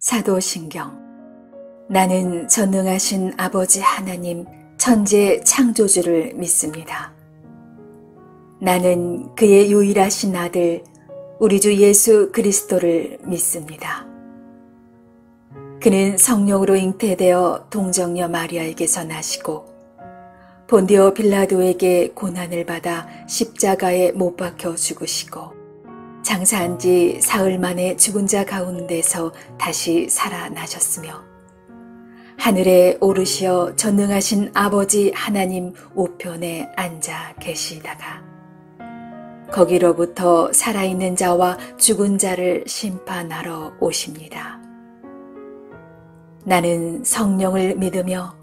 사도신경. 나는 전능하신 아버지 하나님 천지 창조주를 믿습니다. 나는 그의 유일하신 아들 우리 주 예수 그리스도를 믿습니다. 그는 성령으로 잉태되어 동정녀 마리아에게서 나시고 본디오 빌라도에게 고난을 받아 십자가에 못 박혀 죽으시고 장사한 지 사흘 만에 죽은 자 가운데서 다시 살아나셨으며 하늘에 오르시어 전능하신 아버지 하나님 우편에 앉아 계시다가 거기로부터 살아있는 자와 죽은 자를 심판하러 오십니다. 나는 성령을 믿으며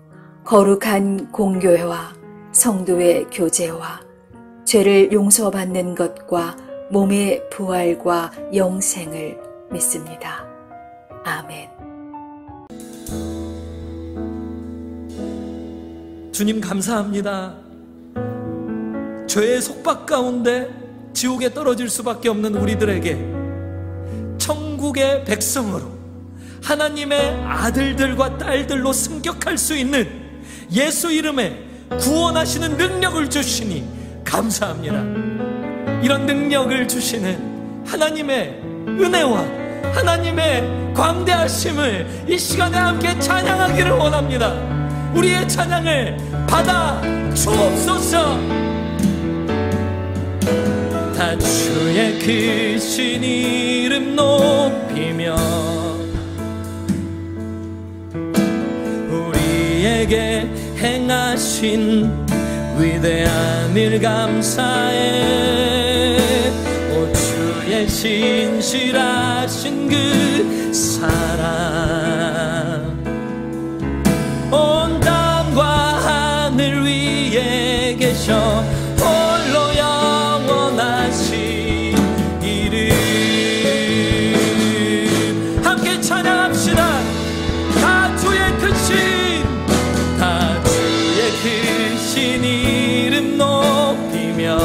거룩한 공교회와 성도의 교제와 죄를 용서받는 것과 몸의 부활과 영생을 믿습니다. 아멘. 주님 감사합니다. 죄의 속박 가운데 지옥에 떨어질 수밖에 없는 우리들에게 천국의 백성으로 하나님의 아들들과 딸들로 승격할 수 있는 예수 이름에 구원하시는 능력을 주시니 감사합니다. 이런 능력을 주시는 하나님의 은혜와 하나님의 광대하심을 이 시간에 함께 찬양하기를 원합니다. 우리의 찬양을 받아 주옵소서. 다 주의 크신 이름 높이며 우리에게 행하신 위대한 일 감사해. 오 주의 신실하신 그 사랑 온 땅과 하늘 위에 계셔 홀로 영원하신 이름 함께 찬양합시다. 다 주의 크신 이름 높이며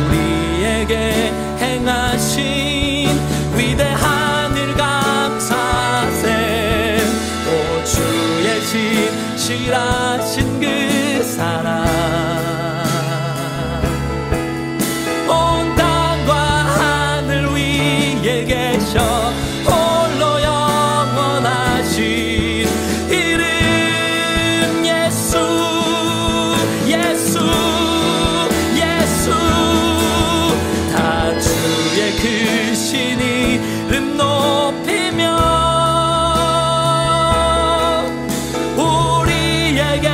우리에게 행하신 위대한 일 감사세. 오 주의 신실하신 그 사랑 온 땅과 하늘 위에 계셔 홀로 영원하신 크신 이름 높이며 우리에게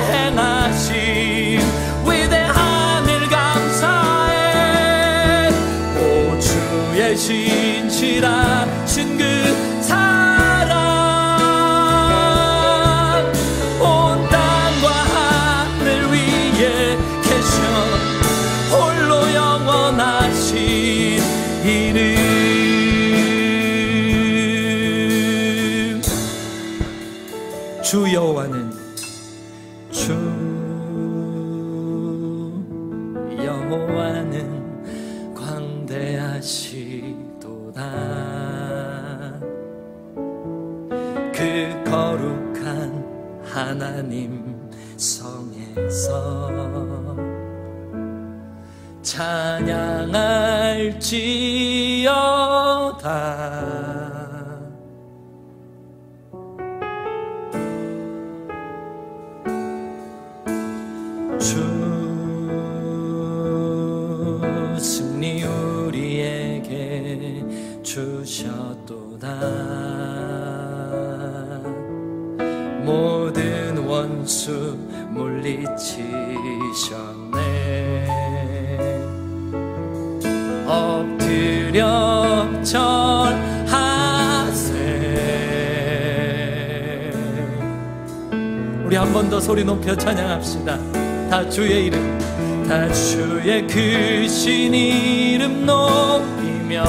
행하신 위대한 일 감사해. 오 주의 신실하신 그 사랑 온 땅과 하늘 위에 계셔 홀로 영원하신 이름. 주 여호와는 주 여호와는 광대하시도다. 그 거룩한 하나님 성에서 찬양할지어다. 주 승리 우리에게 주셨도다. 모든 원수 물리치셨네. 엎드려 절하세. 우리 한 번 더 소리 높여 찬양합시다. 다 주의 이름, 다 주의 크신 이름 높이며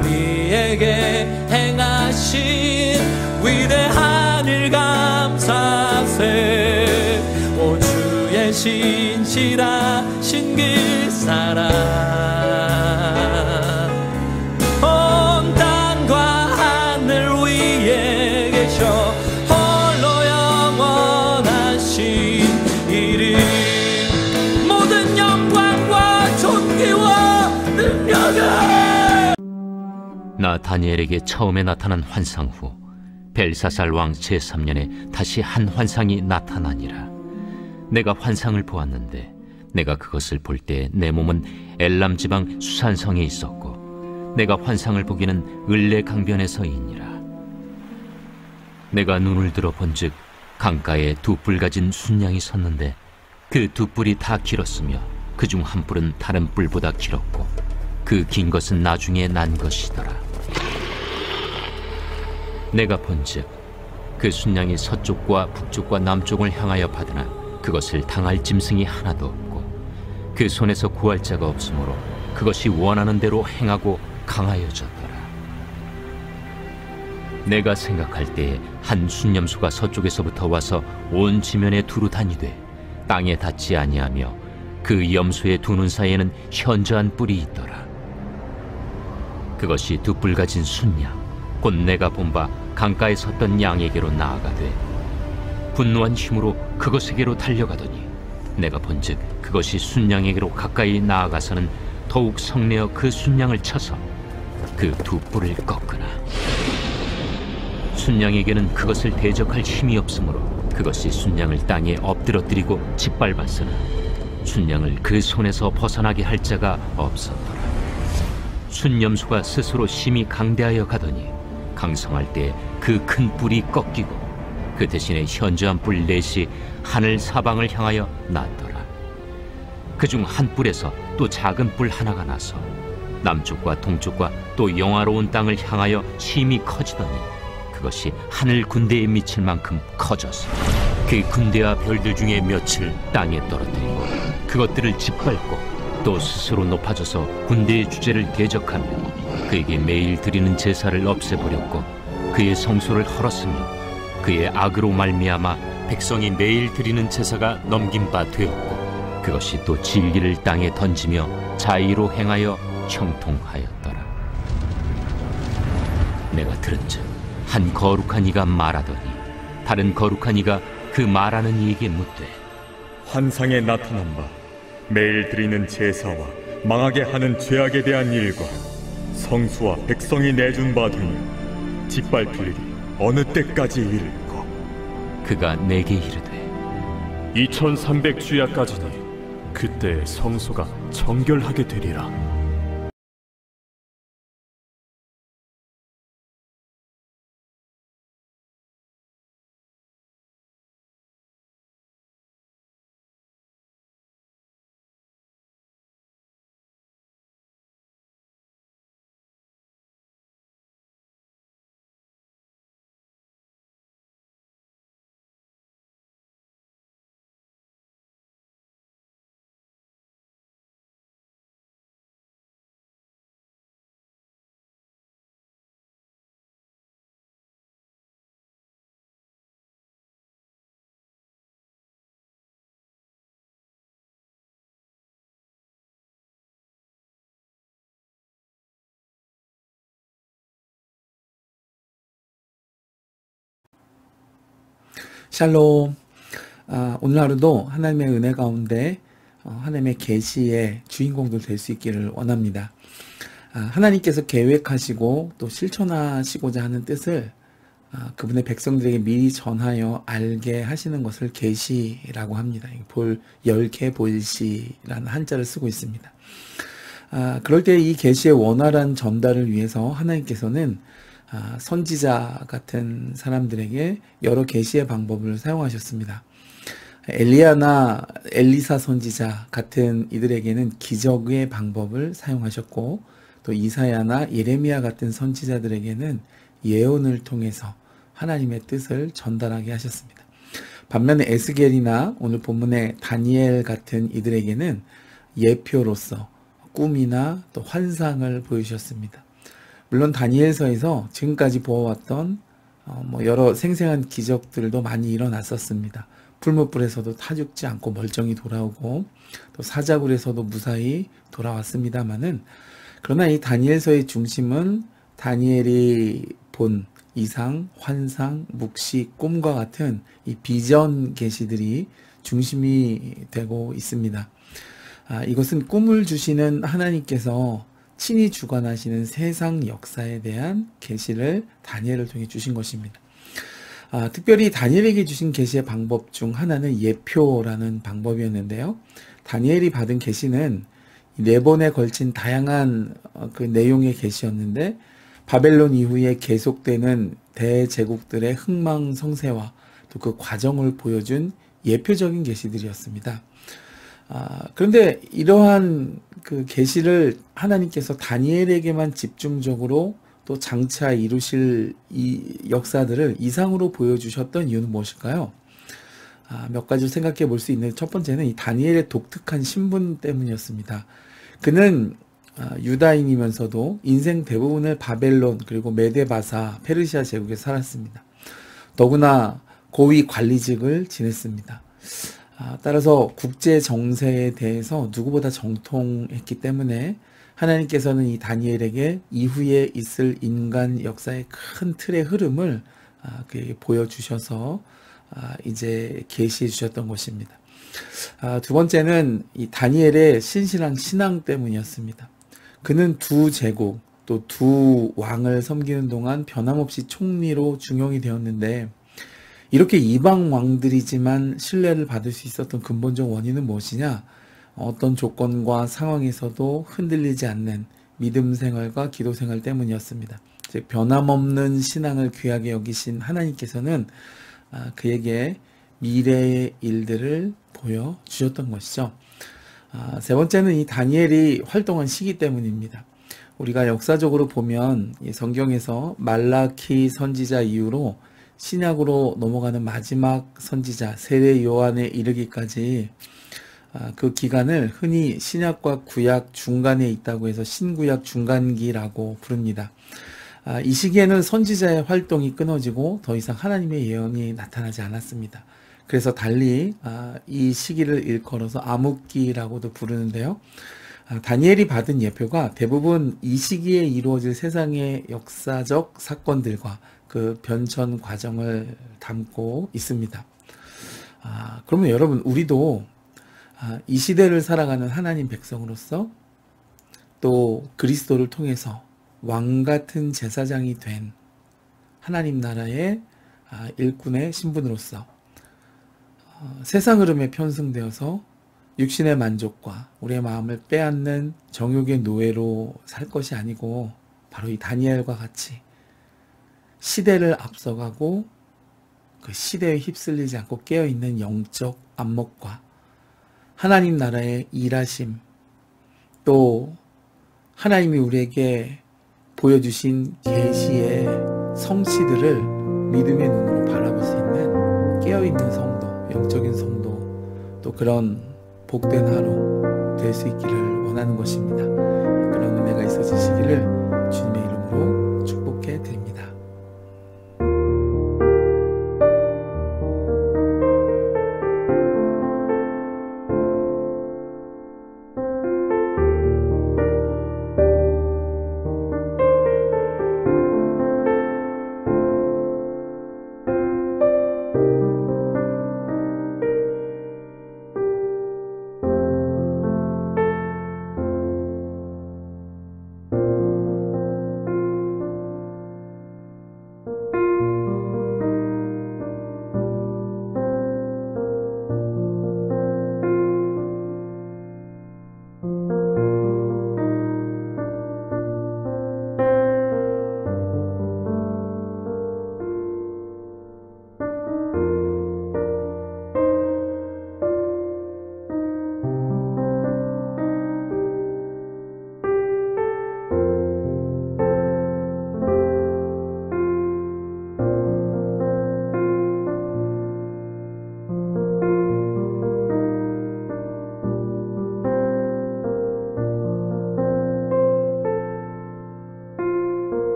우리에게 행하신 위대한 일 감사세. 오 주의 신실하신 그 사랑 온 땅과 하늘 위에 계셔 홀로 영원하신 이름 모든 영광과 존귀와 능력을 나 다니엘에게 처음에 나타난 환상 후 벨사살 왕 제3년에 다시 한 환상이 나타나니라. 내가 환상을 보았는데 내가 그것을 볼 때 내 몸은 엘람 지방 수산성에 있었고 내가 환상을 보기는 을레 강변에서이니라. 내가 눈을 들어 본즉 강가에 두 뿔 가진 순양이 섰는데 그 두 뿔이 다 길었으며 그중 한 뿔은 다른 뿔보다 길었고 그 긴 것은 나중에 난 것이더라. 내가 본즉 그 순양이 서쪽과 북쪽과 남쪽을 향하여 받으나 그것을 당할 짐승이 하나도 없고 그 손에서 구할 자가 없으므로 그것이 원하는 대로 행하고 강하여졌더라. 내가 생각할 때에 한 순념수가 서쪽에서부터 와서 온 지면에 두루 다니되 땅에 닿지 아니하며 그 염소의 두 눈 사이에는 현저한 뿔이 있더라. 그것이 두 뿔 가진 순양 곧 내가 본 바 강가에 섰던 양에게로 나아가되 분노한 힘으로 그것에게로 달려가더니 내가 본즉 그것이 순양에게로 가까이 나아가서는 더욱 성내어 그 순양을 쳐서 그 두 뿔을 꺾으나 순양에게는 그것을 대적할 힘이 없으므로 그것이 순양을 땅에 엎드러뜨리고 짓밟았으나 순양을 그 손에서 벗어나게 할 자가 없었더라. 순념수가 스스로 심히 강대하여 가더니 강성할 때 그 큰 뿔이 꺾이고 그 대신에 현저한 뿔 넷이 하늘 사방을 향하여 났더라. 그중 한 뿔에서 또 작은 뿔 하나가 나서 남쪽과 동쪽과 또 영화로운 땅을 향하여 심히 커지더니 그것이 하늘 군대에 미칠 만큼 커져서 그 군대와 별들 중에 몇을 땅에 떨어뜨리고 그것들을 짓밟고 또 스스로 높아져서 군대의 주제를 대적하며 그에게 매일 드리는 제사를 없애버렸고 그의 성소를 헐었으며 그의 악으로 말미암아 백성이 매일 드리는 제사가 넘긴 바 되었고 그것이 또 진리를 땅에 던지며 자의로 행하여 형통하였더라. 내가 들은즉 한 거룩한 이가 말하더니 다른 거룩한 이가 그 말하는 이에게 묻되 환상에 나타난 바 매일 드리는 제사와 망하게 하는 죄악에 대한 일과 성수와 백성이 내준 바 되니 짓밟힐 일이 어느 때까지 이를까? 그가 내게 이르되 2300주야까지니 그때 성소가 정결하게 되리라. 샬롬. 오늘 하루도 하나님의 은혜 가운데 하나님의 계시의 주인공들 될 수 있기를 원합니다. 하나님께서 계획하시고 또 실천하시고자 하는 뜻을 그분의 백성들에게 미리 전하여 알게 하시는 것을 계시라고 합니다. 열개 볼시라는 한자를 쓰고 있습니다. 그럴 때 이 계시의 원활한 전달을 위해서 하나님께서는 선지자 같은 사람들에게 여러 계시의 방법을 사용하셨습니다. 엘리야나 엘리사 선지자 같은 이들에게는 기적의 방법을 사용하셨고 또 이사야나 예레미야 같은 선지자들에게는 예언을 통해서 하나님의 뜻을 전달하게 하셨습니다. 반면에 에스겔이나 오늘 본문의 다니엘 같은 이들에게는 예표로서 꿈이나 또 환상을 보여주셨습니다. 물론 다니엘서에서 지금까지 보아왔던 여러 생생한 기적들도 많이 일어났었습니다. 풀무불에서도 타 죽지 않고 멀쩡히 돌아오고 또 사자굴에서도 무사히 돌아왔습니다마는, 그러나 이 다니엘서의 중심은 다니엘이 본 이상, 환상, 묵시, 꿈과 같은 이 비전 계시들이 중심이 되고 있습니다. 이것은 꿈을 주시는 하나님께서 친히 주관하시는 세상 역사에 대한 계시를 다니엘을 통해 주신 것입니다. 특별히 다니엘에게 주신 계시의 방법 중 하나는 예표라는 방법이었는데요. 다니엘이 받은 계시는 4번에 걸친 다양한 그 내용의 계시였는데, 바벨론 이후에 계속되는 대제국들의 흥망성쇠와 또 그 과정을 보여준 예표적인 계시들이었습니다. 그런데 이러한 그 계시를 하나님께서 다니엘에게만 집중적으로 또 장차 이루실 이 역사들을 이상으로 보여주셨던 이유는 무엇일까요? 몇 가지를 생각해 볼 수 있는 첫 번째는 이 다니엘의 독특한 신분 때문이었습니다. 그는 유다인이면서도 인생 대부분을 바벨론 그리고 메데바사 페르시아 제국에 살았습니다. 더구나 고위 관리직을 지냈습니다. 따라서 국제 정세에 대해서 누구보다 정통했기 때문에 하나님께서는 이 다니엘에게 이후에 있을 인간 역사의 큰 틀의 흐름을 그에게 보여주셔서 이제 계시해 주셨던 것입니다. 두 번째는 이 다니엘의 신실한 신앙 때문이었습니다. 그는 두 제국 또 두 왕을 섬기는 동안 변함없이 총리로 중용이 되었는데, 이렇게 이방 왕들이지만 신뢰를 받을 수 있었던 근본적 원인은 무엇이냐? 어떤 조건과 상황에서도 흔들리지 않는 믿음 생활과 기도 생활 때문이었습니다. 즉 변함없는 신앙을 귀하게 여기신 하나님께서는 그에게 미래의 일들을 보여주셨던 것이죠. 세 번째는 이 다니엘이 활동한 시기 때문입니다. 우리가 역사적으로 보면 이 성경에서 말라키 선지자 이후로 신약으로 넘어가는 마지막 선지자 세례 요한에 이르기까지 그 기간을 흔히 신약과 구약 중간에 있다고 해서 신구약 중간기라고 부릅니다. 이 시기에는 선지자의 활동이 끊어지고 더 이상 하나님의 예언이 나타나지 않았습니다. 그래서 달리 이 시기를 일컬어서 암흑기라고도 부르는데요. 다니엘이 받은 예표가 대부분 이 시기에 이루어질 세상의 역사적 사건들과 그 변천 과정을 담고 있습니다. 그러면 여러분, 우리도 이 시대를 살아가는 하나님 백성으로서 또 그리스도를 통해서 왕 같은 제사장이 된 하나님 나라의 일꾼의 신분으로서 세상 흐름에 편승되어서 육신의 만족과 우리의 마음을 빼앗는 정욕의 노예로 살 것이 아니고, 바로 이 다니엘과 같이 시대를 앞서가고 그 시대에 휩쓸리지 않고 깨어있는 영적 안목과 하나님 나라의 일하심, 또 하나님이 우리에게 보여주신 계시의 성취들을 믿음의 눈으로 바라볼 수 있는 깨어있는 성도, 영적인 성도, 또 그런 복된 하루 될 수 있기를 원하는 것입니다. 그런 은혜가 있어지시기를